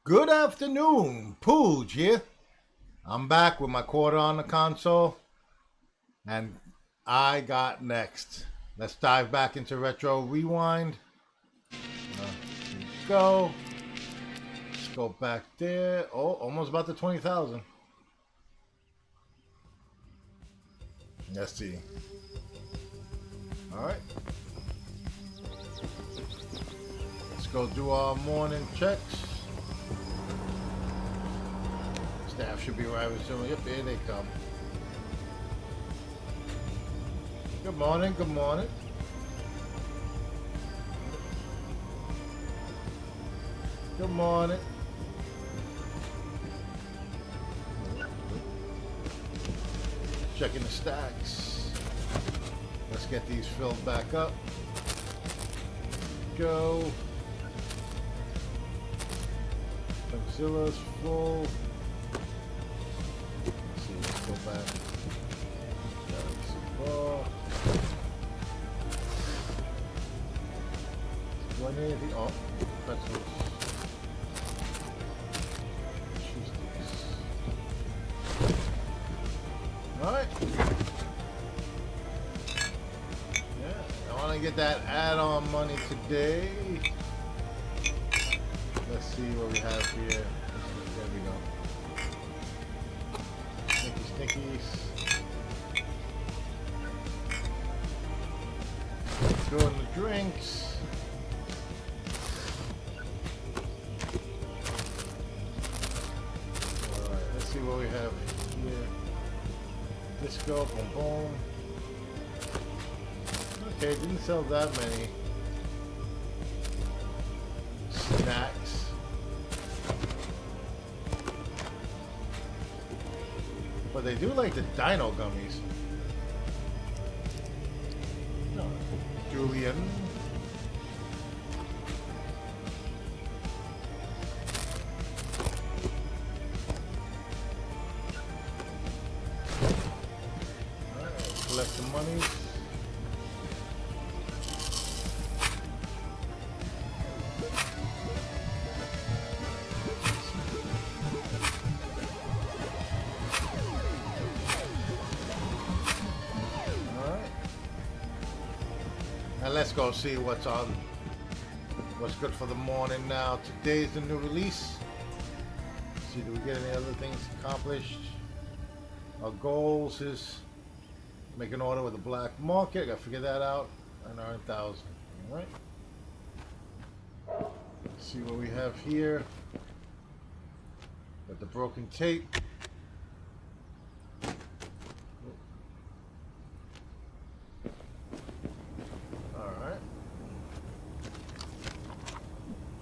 Good afternoon, Pooge here. I'm back with my quarter on the console, and I got next. Let's dive back into Retro Rewind. Here we go. Let's go back there. Oh, almost about to 20,000. Let's see. All right. Let's go do our morning checks. Staff should be arriving soon. Yep, here they come. Good morning, good morning. Good morning. Checking the stacks. Let's get these filled back up. Go. Auxilia's full. Let's see, let's go back. Galaxy ball. Do I need anything? Oh, pretzels. Alright. Yeah, I want to get that add-on money today. Let's see what we have here. There we go. Snicky snickies. Go in the drinks. Alright, let's see what we have here. Disco, boom boom. Okay, didn't sell that many snacks. But they do like the dino gummies. No. Julian. Alright, collect the money. And let's go see what's good for the morning now. Today's the new release. Let's see, do we get any other things accomplished? Our goals is make an order with a black market. Gotta figure that out. And earn 1,000. Alright. Let's see what we have here. Got the broken tape.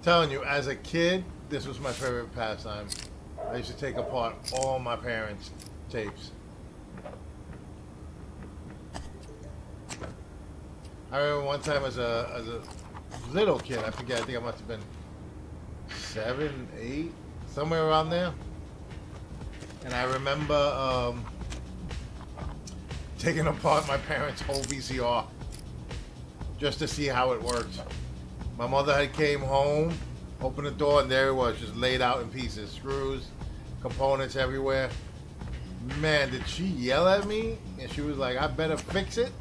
Telling you, as a kid, this was my favorite pastime. I used to take apart all my parents' tapes. I remember one time as a little kid, I forget, I think I must have been 7, 8, somewhere around there. And I remember taking apart my parents' whole VCR just to see how it worked. My mother had came home, opened the door, and there it was, just laid out in pieces. Screws, components everywhere. Man, did she yell at me? And she was like, I better fix it.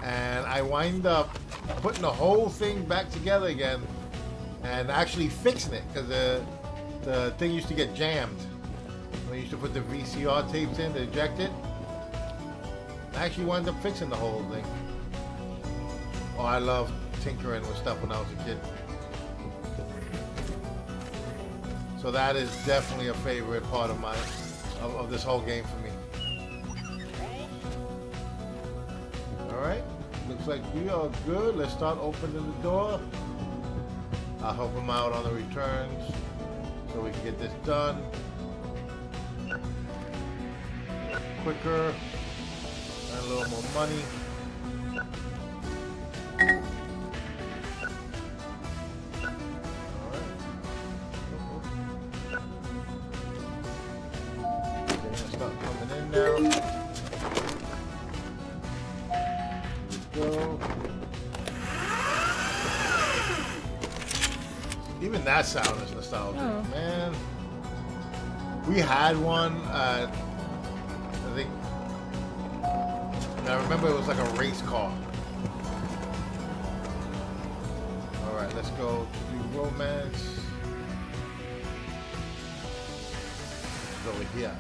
And I wind up putting the whole thing back together again and actually fixing it, because the thing used to get jammed. When I used to put the VCR tapes in to eject it, I actually wound up fixing the whole thing. Oh, I love tinkering with stuff when I was a kid. So that is definitely a favorite part of of this whole game for me. Alright, looks like we are good. Let's start opening the door. I'll help them out on the returns so we can get this done quicker and a little more money. Even that sound is nostalgic, Oh. man. We had one. I think. And I remember it was like a race car. All right, let's go to do romance. It's over here.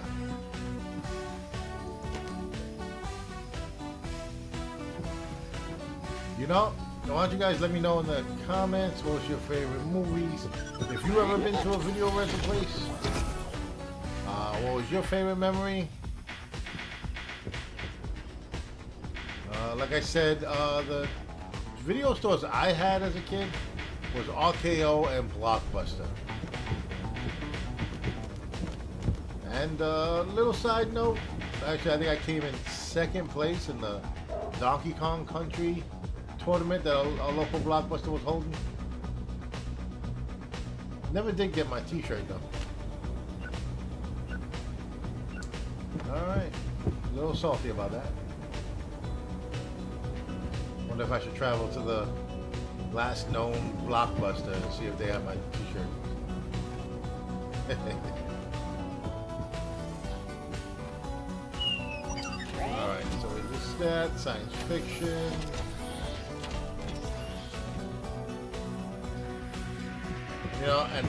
You know, why don't you guys let me know in the comments what's your favorite movies? If you ever been to a video rental place, what was your favorite memory? Like I said, the video stores I had as a kid was RKO and Blockbuster. And little side note, actually I think I came in second place in the Donkey Kong Country tournament that a local Blockbuster was holding. Never did get my t-shirt though. Alright, a little salty about that. Wonder if I should travel to the last known Blockbuster and see if they have my t-shirt. Alright, so this is that, science fiction. You know, and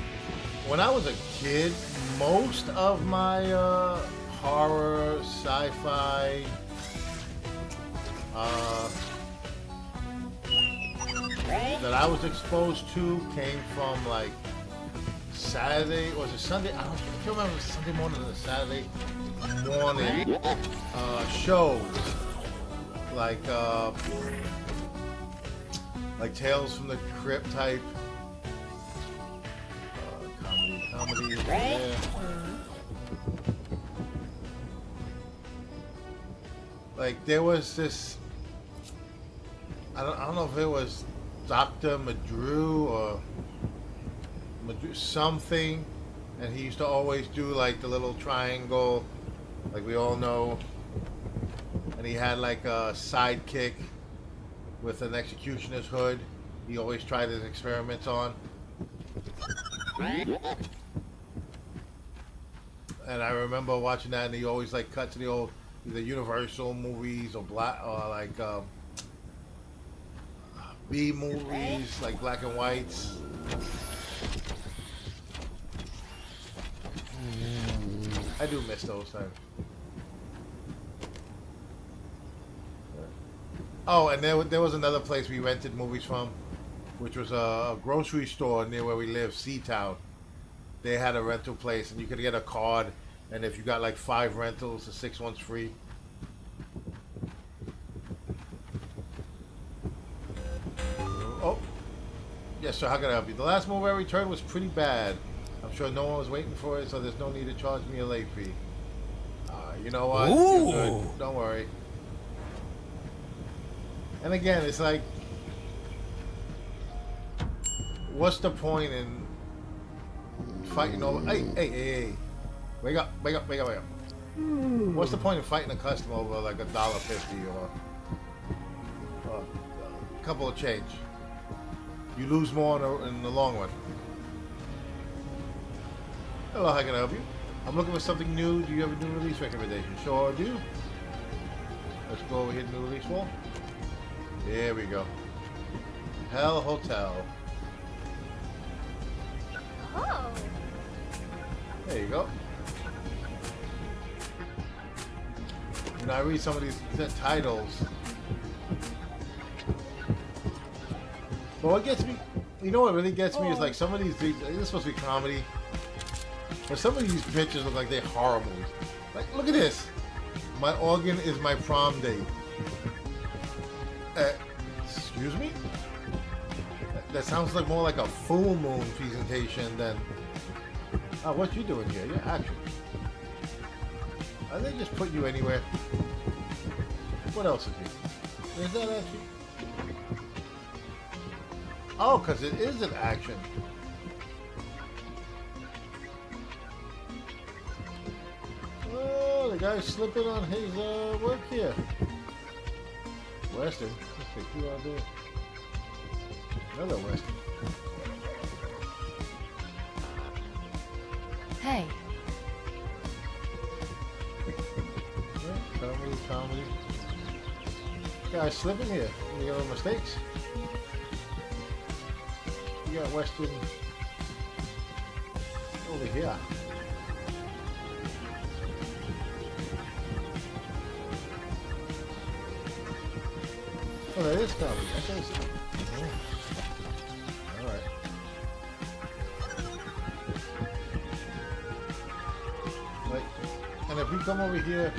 when I was a kid, most of my horror, sci-fi, that I was exposed to came from like Saturday, or was it Sunday? I can't remember if it was Sunday morning or Saturday morning shows like Tales from the Crypt type. Comedy, yeah. Like there was this, I don't know if it was Dr. Madru or something, and he used to always do like the little triangle, like we all know, and he had like a sidekick with an executioner's hood. He always tried his experiments on. And I remember watching that, and he always like cut to the old either Universal movies or like B movies, like black and whites. I do miss those times. Oh, and there was another place we rented movies from, which was a grocery store near where we live, Seatown. They had a rental place, and you could get a card, and if you got like 5 rentals, the 6th one's free. Oh, yes, sir. How can I help you? The last movie I returned was pretty bad. I'm sure no one was waiting for it, so there's no need to charge me a late fee. You know what? You're good. Don't worry. And again, it's like, what's the point in fighting over? Hey! Wake up! What's the point in fighting a customer over like $1.50 or a couple of change? You lose more in the long run. Hello, how can I help you? I'm looking for something new. Do you have a new release recommendation? Sure do. Let's go over here to new release wall. There we go. Hell Hotel. Oh. There you go. When I read some of these titles, but what gets me, you know what really gets me is like some of these, this is supposed to be comedy, but some of these pictures look like they're horror movies. Like, look at this. My organ is my prom date. Excuse me? That sounds like more like a full moon presentation than... Oh, what you doing here? You're action. Are they just putting you anywhere? What else is here? Is that actually? Oh, because it is an action. Oh, the guy's slipping on his work here. Western. Let's see who out there. Another Western. Hey. Yeah, comedy. Guys, slipping here. You got no mistakes. You got Western over here. Oh, that is comedy. I can't see. All right. Like, and if we come over here,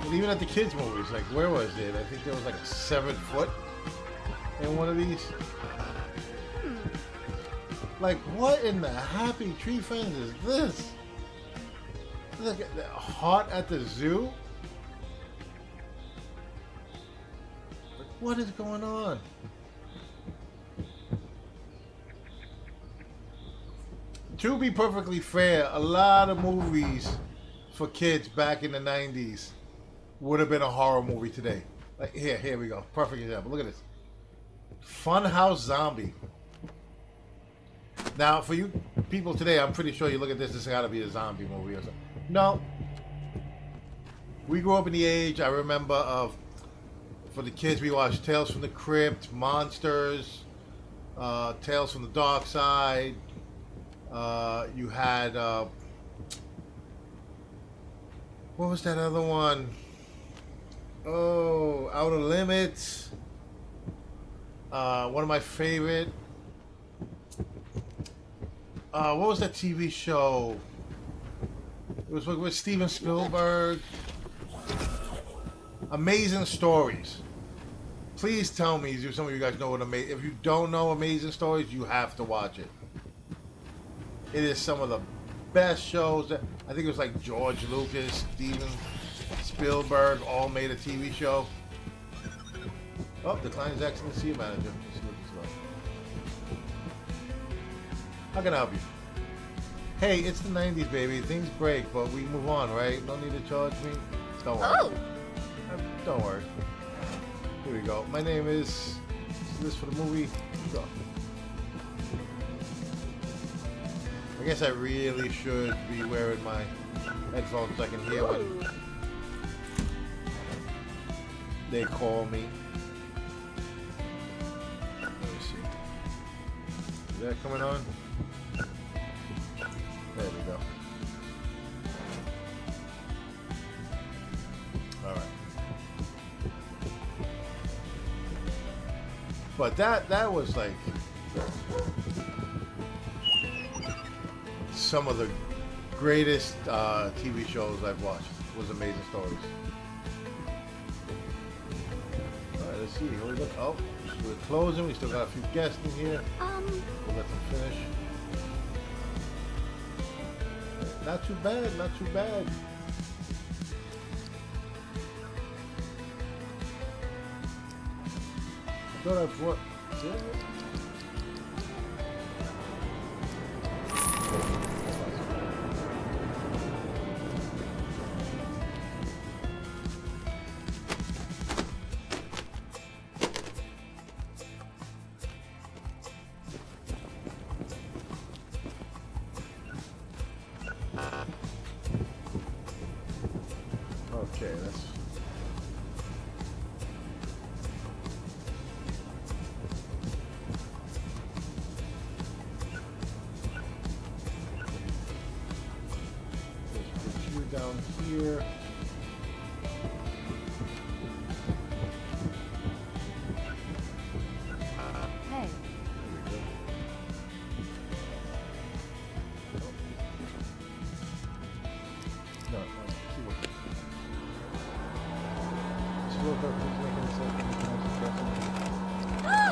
and even at the kids' movies, like where was it? I think there was like a 7 foot in one of these. Like, what in the Happy Tree Friends is this? Look at that, Hot at the Zoo. Like, what is going on? To be perfectly fair, a lot of movies for kids back in the 90s would have been a horror movie today. Like here we go. Perfect example. Look at this. Funhouse Zombie. Now, for you people today, I'm pretty sure you look at this has got to be a zombie movie or something. No. We grew up in the age, I remember, of, for the kids, we watched Tales from the Crypt, Monsters, Tales from the Dark Side. You had, what was that other one? Oh, Outer Limits. One of my favorite. What was that TV show? It was with Steven Spielberg. Amazing Stories. Please tell me, some of you guys know what Amazing. If you don't know Amazing Stories, you have to watch it. It is some of the best shows that I think it was like George Lucas, Steven Spielberg, all made a TV show. Oh, declines excellent. See you, manager. How can I help you? Hey, it's the 90s, baby. Things break, but we move on, right? No need to charge me. Don't worry. Oh. Don't worry. Here we go. My name is this for the movie. Go. I guess I really should be wearing my headphones so I can hear when they call me. Let me see. Is that coming on? There we go. All right. But that was like some of the greatest TV shows I've watched. Was Amazing Stories. All right, let's see. Here we go. Oh, we're closing. We still got a few guests in here. We'll let them finish. Not too bad, not too bad. I thought I brought... Yeah. Okay, that's... Let's put you down here. Hey. No, see what...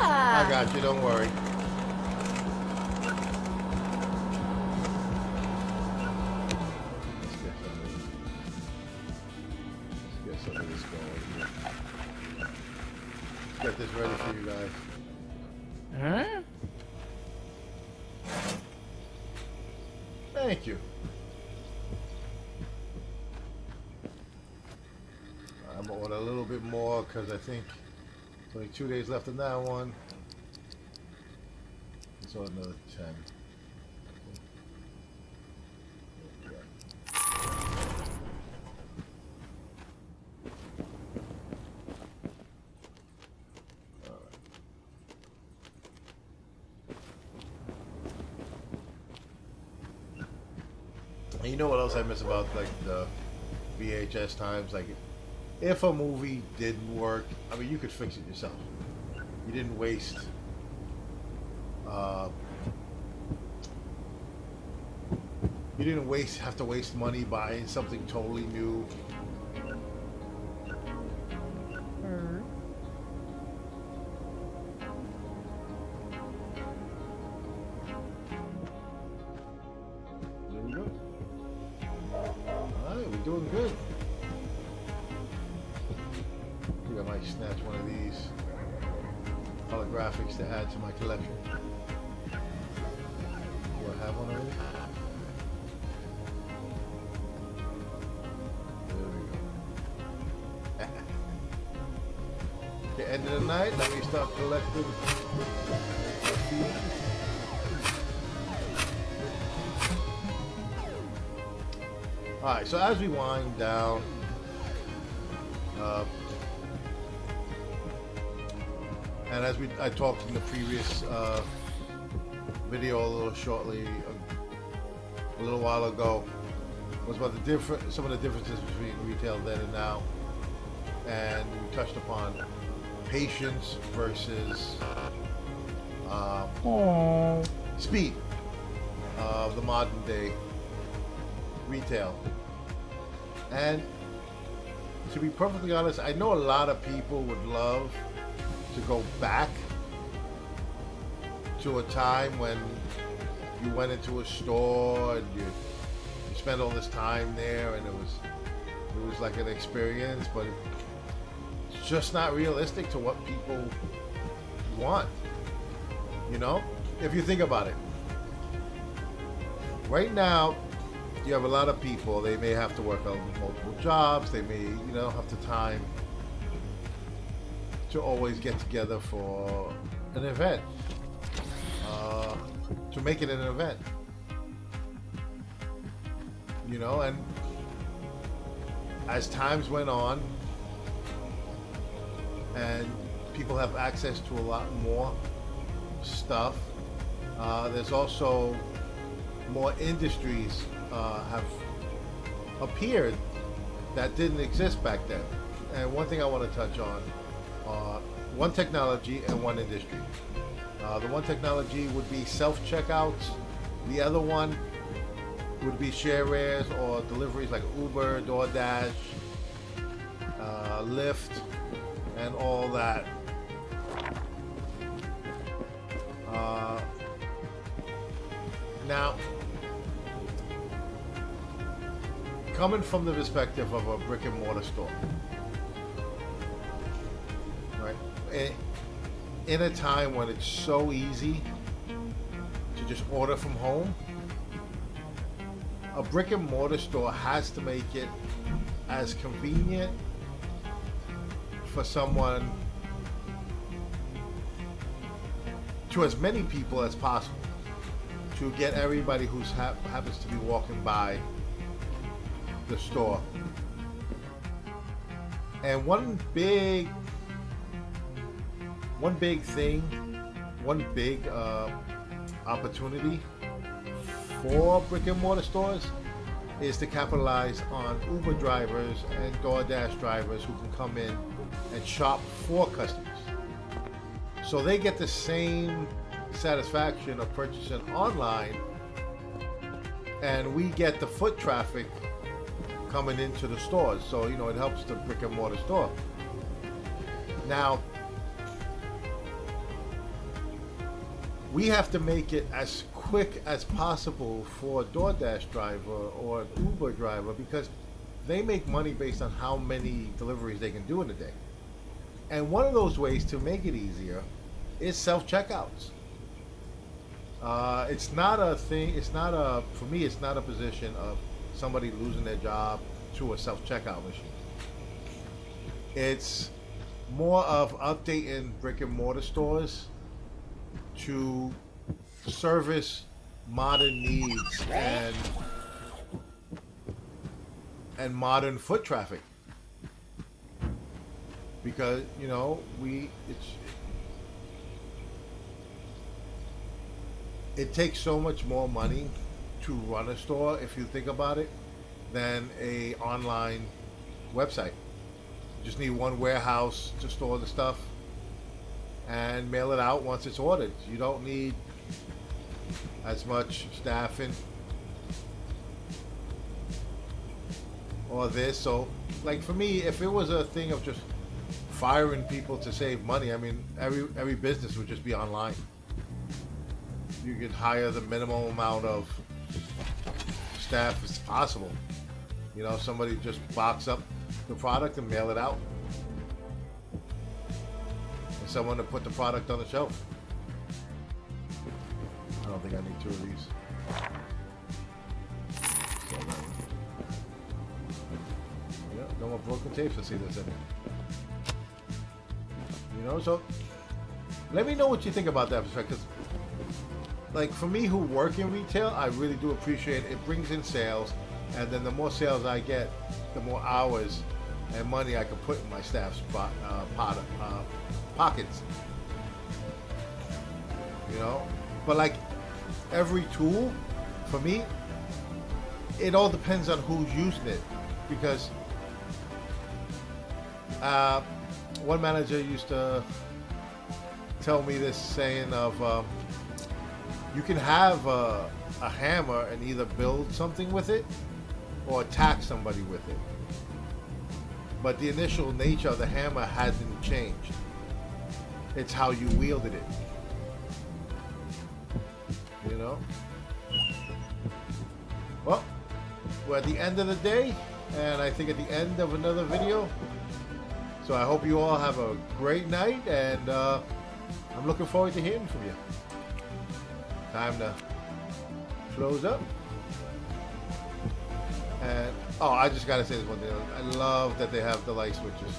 I got you, don't worry. Let's get some of this going here. Let's get this ready for you guys. Huh? Thank you. I'm gonna order a little bit more because I think there's only 2 days left in that one. Let's order another 10. And you know what else I miss about like the VHS times? Like, if a movie didn't work, I mean, you could fix it yourself. You didn't waste. Uh, you didn't have to waste money buying something totally new. There we go. All right, we're doing good. I think I might snatch one of these holographics to add to my collection. Do I have one already? There we go. The end of the night, let me start collecting graffiti. Alright, so as we wind down, and as I talked in the previous video a little while ago, was about some of the differences between retail then and now, and we touched upon patience versus speed of the modern day retail. And to be perfectly honest, I know a lot of people would love to go back to a time when you went into a store and you spent all this time there, and it was like an experience, but it's just not realistic to what people want. You know, if you think about it, right now you have a lot of people. They may have to work on multiple jobs. They may, have the time to always get together for an event, to make it an event. And as times went on and people have access to a lot more stuff, there's also more industries have appeared that didn't exist back then. And one thing I want to touch on, one technology and one industry. The one technology would be self-checkouts. The other one would be sharewares or deliveries like Uber, DoorDash, Lyft, and all that. Now, coming from the perspective of a brick and mortar store, right? In a time when it's so easy to just order from home, a brick and mortar store has to make it as convenient for someone, to as many people as possible, to get everybody who happens to be walking by the store. And one big opportunity for brick and mortar stores is to capitalize on Uber drivers and DoorDash drivers who can come in and shop for customers. So they get the same satisfaction of purchasing online, and we get the foot traffic coming into the stores. So, it helps the brick and mortar store. Now, we have to make it as quick as possible for a DoorDash driver or an Uber driver, because they make money based on how many deliveries they can do in a day. And one of those ways to make it easier is self-checkouts. It's not a thing, for me, it's not a position of somebody losing their job to a self-checkout machine. It's more of updating brick and mortar stores to service modern needs and modern foot traffic, because it takes so much more money to run a store, if you think about it, than a online website. You just need one warehouse to store the stuff and mail it out once it's ordered. You don't need as much staffing or this. So, like for me, if it was a thing of just firing people to save money, I mean, every business would just be online. You could hire the minimum amount of staff as possible. You know, somebody just box up the product and mail it out. And someone to put the product on the shelf. I don't think I need 2 of these. So, yeah, no more broken tapes. Let's see this in there. You know, so let me know what you think about that perspective. Like for me, who work in retail, I really do appreciate it. It brings in sales, and then the more sales I get, the more hours and money I can put in my staff's pockets. You know, but like every tool, for me, it all depends on who's using it, because one manager used to tell me this saying of you can have a hammer and either build something with it or attack somebody with it, but the initial nature of the hammer hasn't changed. It's how you wielded it, you know. Well, we're at the end of the day, and I think at the end of another video. So I hope you all have a great night, and I'm looking forward to hearing from you. Time to close up. And oh, I just gotta say this one thing. I love that they have the light switches.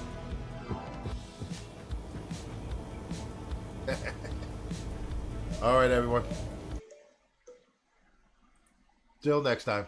All right, everyone. Till next time.